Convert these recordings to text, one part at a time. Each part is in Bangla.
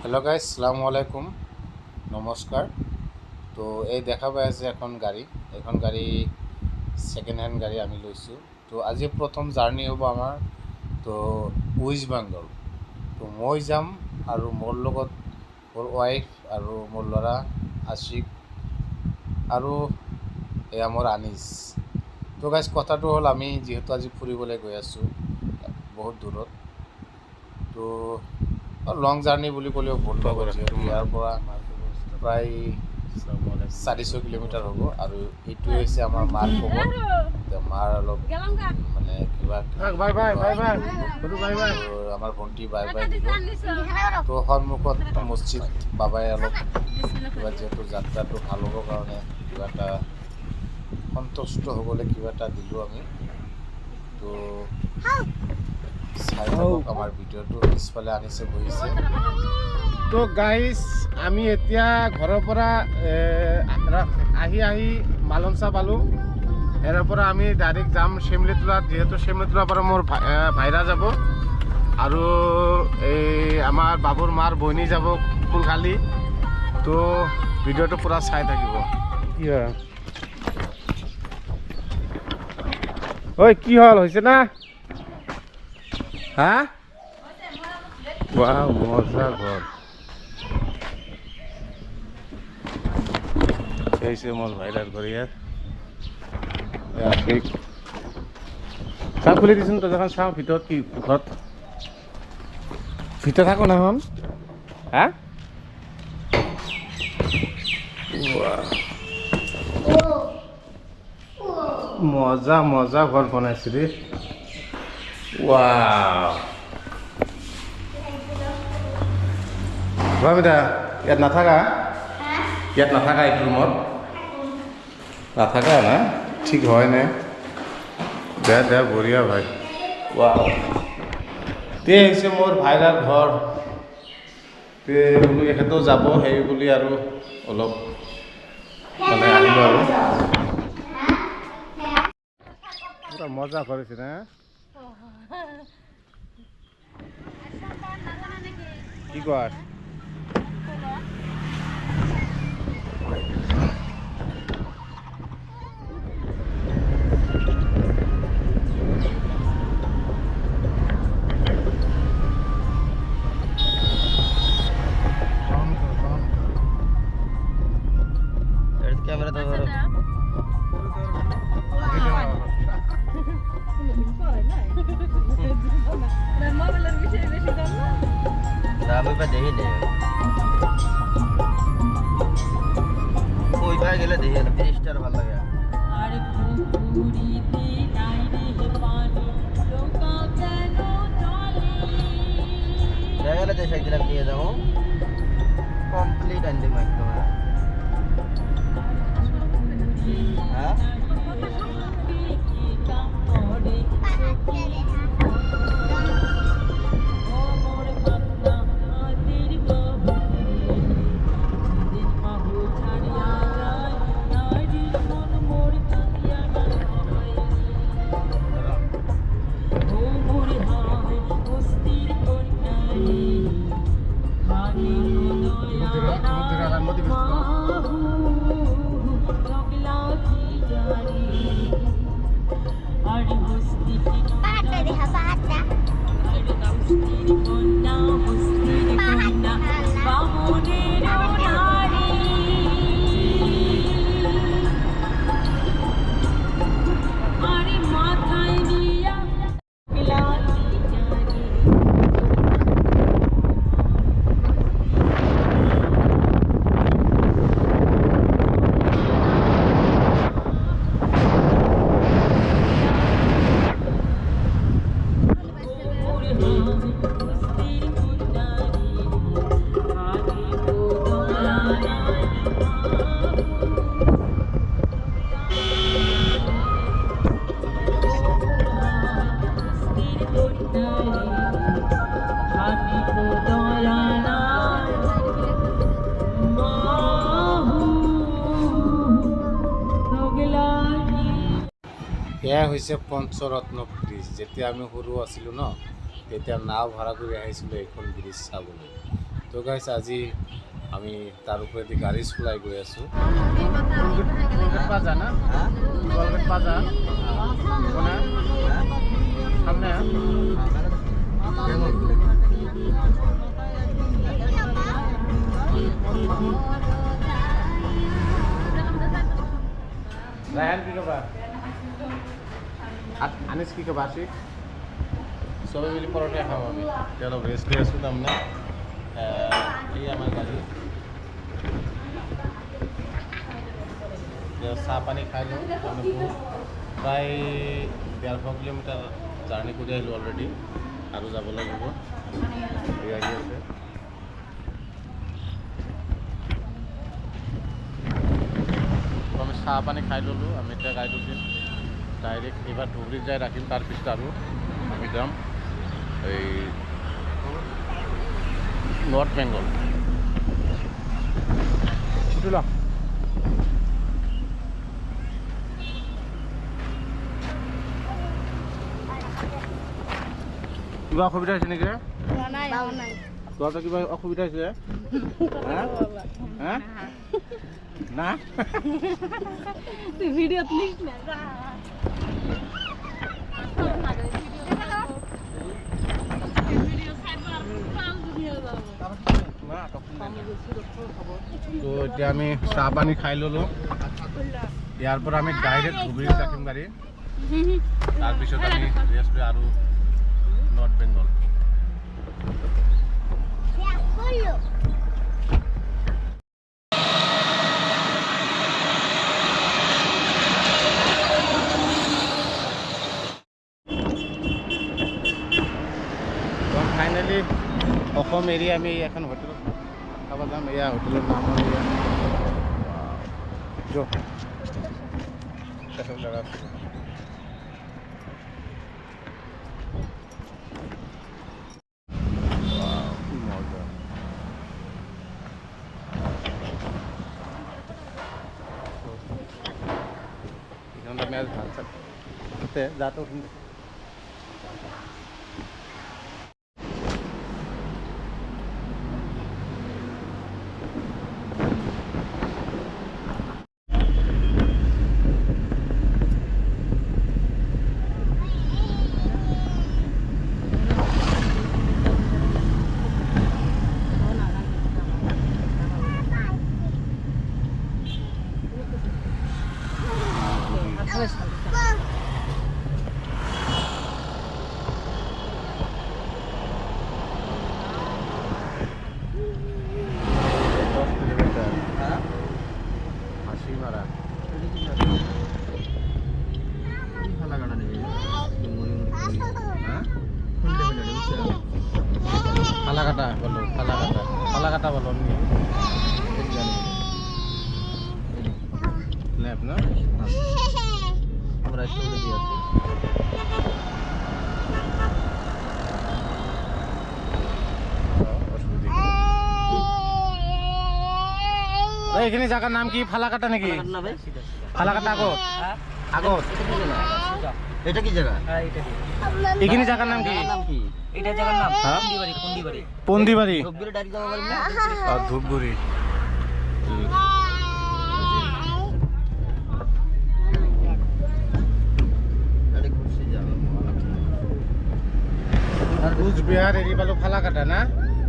হ্যালো গাইস, আসসালামু আলাইকুম, নমস্কার। তো এই দেখা পাই আছে এখন গাড়ী সেকেন্ড হ্যান্ড গাড়ী আমি লৈছোঁ। তো আজি প্ৰথম জাৰ্ণি হ'ব আমাৰ। তো ৱেষ্ট বেংগল। তো মই যাম আৰু মোৰ লগত মোৰ ৱাইফ আৰু মোৰ ল'ৰা আশিক আৰু এয়া মোৰ আনিছ। তো গাইছ, কথাটো হ'ল আমি যিহেতু আজি ফুৰিবলৈ গৈ আছোঁ বহুত দূৰত, তো লং জাৰ্ণি বুলি ক'লেও ভুল নহ'ব, যিহেতু ইয়াৰ পৰা প্ৰায় 400 কিলোমিটাৰ হ'ব। আৰু এইটো হৈছে আমাৰ মাৰ খবৰ। মাৰ অলপ মানে কিবা আমাৰ ভণ্টি বাই দিব। তো সন্মুখত মছজিদ বাবাই অলপ কিবা, যিহেতু যাত্ৰাটো ভাল হ'বৰ কাৰণে কিবা এটা সন্তুষ্ট হ'বলৈ কিবা এটা দিলোঁ আমি। তো চাই থাকক আমাৰ ভিডিঅ'টো। পিছফালে আনিছে বহিছে। তো গাইজ, আমি এতিয়া ঘৰৰ পৰা আহি মালঞ্চা পালোঁ। ইয়াৰ পৰা আমি ডাইৰেক্ট যাম শিমলিতলাত, যিহেতু শিমলিতলাৰ পৰা মোৰ ভাইৰা যাব আৰু এই আমাৰ বাবুৰ মাৰ বইনী যাব ফুলখালি। তো ভিডিঅ'টো পূৰা চাই থাকিব। কি হয় ঐ, কি হ'ল, হৈছে না? হা? ৱাও, মজা ঘৰ। এইছে মোৰ ভাইৰাৰ ঘৰ ইয়াত। চাওঁ খুলি দিছোন, তই যখন চাওঁ ভিতৰত কি ঘৰত ভিতৰত থাকো না এখন। হা? মজা মজা ঘৰ বনাইছে দেই। ৱাও, বেটা ইয়াত নাথাকা? ইয়াত নাথাকা? এইটো ৰুমত নাথাকা না? ঠিক হয় নে? দে দে, বঢ়িয়া ভাই। ৱাও, তে হৈছে মোৰ ভাইৰাৰ ঘৰ। তে বোলো এখেতেও যাব, সেই বুলি আৰু অলপ মানে আহিলোঁ আৰু। পুৰা মজা কৰিছে না? কি কয়? ক্যামেরা তো ধরো আমি বা দেখি নে ওই ভাই গেলে দেখি না, ব্রিজটার ভালো লাগে। গেলে দেশ একদিন আমি নিয়ে যাবো, কমপ্লিট আনতে একদম। হ্যাঁ, এয়া হৈছে পঞ্চৰত্ন ব্ৰিজ। যেতিয়া আমি সৰু আছিলোঁ ন, তেতিয়া নাও ভাড়া কৰি আহিছিলোঁ এইখন ব্ৰিজ চাবলৈ। তো তো গাইছ আজি আমি তাৰ ওপৰেদি গাড়ী চলাই গৈ আছোঁ পাজা না পাজা সামনে রায়হান কি কবা আনিস কি কবা আশিক সবাই মিলি পরোটা খাবো আমি অলপ রেস্ট লৈ আছোঁ তাৰমানে এই আমাৰ গাড়ী চাহ পানী খাই লওঁ তাৰমানে প্ৰায় 150 কিলোমিটাৰ জাৰ্ণি কৰি আহিলোঁ অলৰেডি আৰু যাব লাগিব আহি আছে আমি চাহ পানী খাই ল'লোঁ আমি এতিয়া গাড়ীত উঠিম ডাইৰেক্ট এইবাৰ ধুবুৰীত যাই ৰাখিম তাৰপিছত আৰু আমি যাম এই নৰ্থ বেংগল উঠিলা কিবা অসুবিধা হৈছে নেকি তোৰ কিবা অসুবিধা হৈছে না ভিডিও ক্লিক না তো এতিয়া আমি চাহ পানী খাই ল'লোঁ ইয়াৰ পৰা আমি ডাইৰেক্ট ধুবুৰীত ৰাখিম গাড়ী তাৰপিছত আমি ৰেষ্ট লৈ আৰু নৰ্থ বেংগল ফাইনেলি অসম এৰি আমি এখন হোটেলত খাব যাম এয়া হোটেলৰ নাম হ'ল জেগা ম্যাচ ভাল চাতে যাতে ফালাকাটা বলো ফালাকাটা বলো ল্যাব না আমরা স্কুলে দিয়ে আছি এইখিনি জায়গার নাম কি ফালাকাটা নাকি ফালাকাটা আগত আগত এটা কি জায়গা এইখিনি জায়গার নাম কি এটা জায়গার নাম হ্যাঁ? পুন্ডিবাড়ি পন্দিবাড়ি ধূপগুড়ি ডাইরেক্ট যাওয়া পারবি না ধূপগুড়ি ডাইরেক্ট ঘুরছি যাবে কোচবিহার এৰি পালো ফালাকাটা না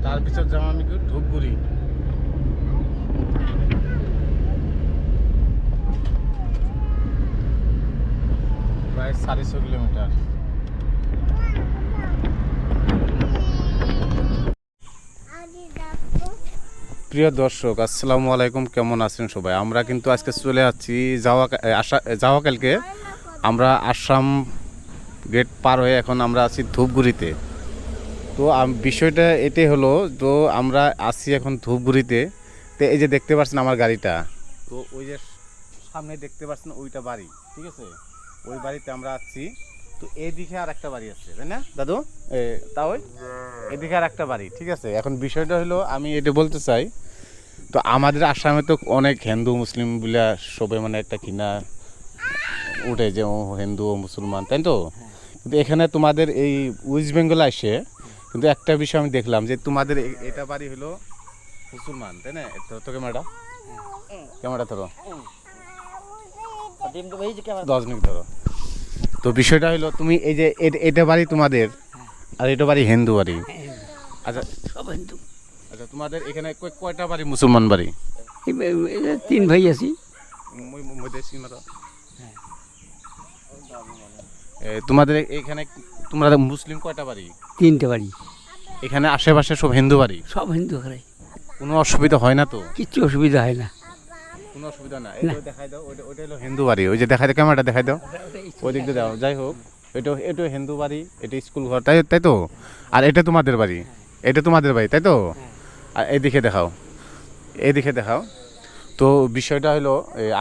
তাৰপিছত যাম আমি ধূপগুড়ি প্রায় 450 কিলোমিটার প্রিয় দর্শক আসসালামু আলাইকুম কেমন আছেন সবাই আমরা কিন্তু আজকে চলে যাচ্ছি যাওয়া কালকে আমরা আসাম গেট পার হয়ে এখন আমরা আছি ধূপগুড়িতে তো বিষয়টা এটাই হলো তো আমরা আছি এখন ধূপগুড়িতে তো এই যে দেখতে পাচ্ছেন আমার গাড়িটা তো ওই যে সামনে দেখতে পাচ্ছেন ওইটা বাড়ি ঠিক আছে ওই বাড়িতে আমরা আছি তো এইদিকে আর একটা বাড়ি আছে তাই না দাদু তাও এদিকে আর একটা বাড়ি ঠিক আছে এখন বিষয়টা হলো আমি এটা বলতে চাই তো আমাদের আসামে তো অনেক হিন্দু মুসলিম বলে সবাই মানে একটা কিনা উঠে যে হিন্দু ও মুসলমান তাই তো কিন্তু এখানে তোমাদের এই ওয়েস্ট বেঙ্গল আসে কিন্তু একটা বিষয় আমি দেখলাম যে তোমাদের এটা বাড়ি হলো মুসলমান তাই না? তো ক্যামেরাটা ক্যামেরাটা ধরো, ডিম তো এই যে ক্যামেরা 10 মিনিট ধরো। তো বিষয়টা হলো তুমি এই যে এটা বাড়ি তোমাদের আর এটা বাড়ি হিন্দু বাড়ি। আচ্ছা সব হিন্দু। আচ্ছা তোমাদের এখানে কয়টা বাড়ি মুসলমান বাড়ি? 3 ভাই আছি। তোমাদের এখানে তোমরা মুসলিম কয়টা বাড়ি? 3টে বাড়ি, এখানে আশেপাশে সব হিন্দু বাড়ি, সব হিন্দু ঘরে, কোনো অসুবিধা হয় না তো? কিচ্ছু অসুবিধা হয় না। কোনো অসুবিধা না, এটা দেখাই দাও, ওইটা হলো হিন্দু বাড়ি, ওই যে দেখাই দাও, ক্যামেরাটা দেখাই দাও, ওই দিক দিয়ে দাও। যাই হোক, এটা হিন্দু বাড়ি, এটা স্কুল ঘর, তাই তাই তো? আর এটা তোমাদের বাড়ি, এটা তোমাদের বাড়ি তাই তো? আর এইদিকে দেখাও, এইদিকে দেখাও। তো বিষয়টা হলো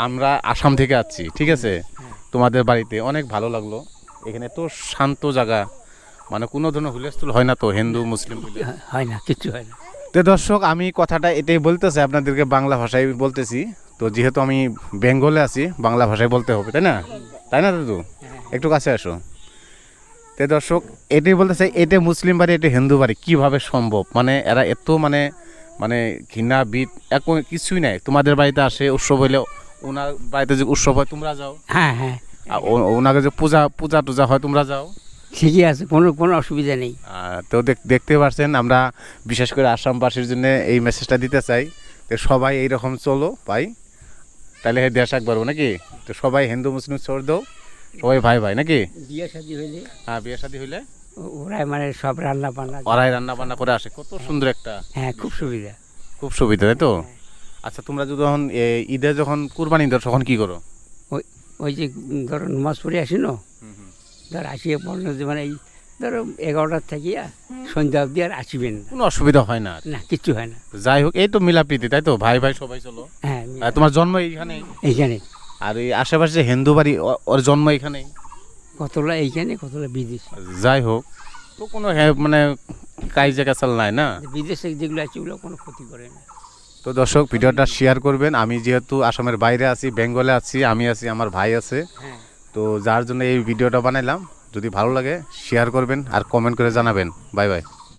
আমরা আসাম থেকে আসছি, ঠিক আছে? তোমাদের বাড়িতে অনেক ভালো লাগলো, এখানে তো শান্ত জায়গা, মানে কোনো ধরনের হুলস্থুল হয় না তো হিন্দু মুসলিম বলে? হয় না, কিচ্ছু হয় না। তো দর্শক, আমি কথাটা এটাই বলতেছি আপনাদেরকে, বাংলা ভাষায় বলতেছি। তো যেহেতু আমি বেঙ্গলে আছি, বাংলা ভাষায় বলতে হবে, তাই না? তাই না দাদু? একটু কাছে আসো। তো দর্শক, এটাই বলতে চাই, এটা মুসলিম বাড়ি, এটা হিন্দু বাড়ি, কীভাবে সম্ভব? মানে এরা এত মানে মানে ঘৃণা বিদ এখন কিছুই নাই। তোমাদের বাড়িতে আসে উৎসব হইলে, ওনার বাড়িতে যে উৎসব হয় তোমরা যাও, হ্যাঁ হ্যাঁ, আর ওনাকে যে পূজা টুজা হয় তোমরা যাও। ঠিকই আছে, কোনো কোনো অসুবিধা নেই। তো দেখতে পাচ্ছেন, আমরা বিশেষ করে আসামবাসীর জন্য এই মেসেজটা দিতে চাই, তো সবাই এইরকম চলো ভাই, তাহলে দেশ একবারও নাকি? তো সবাই হিন্দু মুসলিম ছোড় দাও, সবাই ভাই ভাই নাকি? বিয়ে শাদী হইলে, হ্যাঁ, বিয়ে শাদী হইলে ওরাই মানে সব রান্না বান্না, ওরাই রান্না বান্না করে আসে, কত সুন্দর একটা। হ্যাঁ, খুব সুবিধা। খুব সুবিধা, তাই তো? আচ্ছা, তোমরা যখন ঈদে যখন কুরবানি দাও তখন কি করো? ওই যে ধরো নামাজ পড়ে আসি না, ধর আসিয়ে পড়লো যে মানে এই ধরো 11টার থেকে সন্ধ্যা অবধি আর আসবেন না, কোনো অসুবিধা হয় না? না কিচ্ছু হয় না। যাই হোক, এই তো মিলাপ্রীতি, তাই তো? ভাই ভাই সবাই চলো। হ্যাঁ, আর তোমার জন্ম এইখানেই? এইখানে। আর এই আশেপাশে যে হিন্দু বাড়ি, ওর জন্ম এইখানেই? কতলা এইখানে, কতলা বিদেশ। যাই হোক, তো কোনো মানে কাইজা কাছাল নাই না? বিদেশে যেগুলো আছে ওগুলো কোনো ক্ষতি করে না। তো দর্শক, ভিডিওটা শেয়ার করবেন। আমি যেহেতু আসামের বাইরে আছি, বেঙ্গলে আছি, আমি আছি, আমার ভাই আছে, হ্যাঁ, তো যার জন্য এই ভিডিওটা বানাইলাম। যদি ভালো লাগে শেয়ার করবেন আর কমেন্ট করে জানাবেন। Bye bye.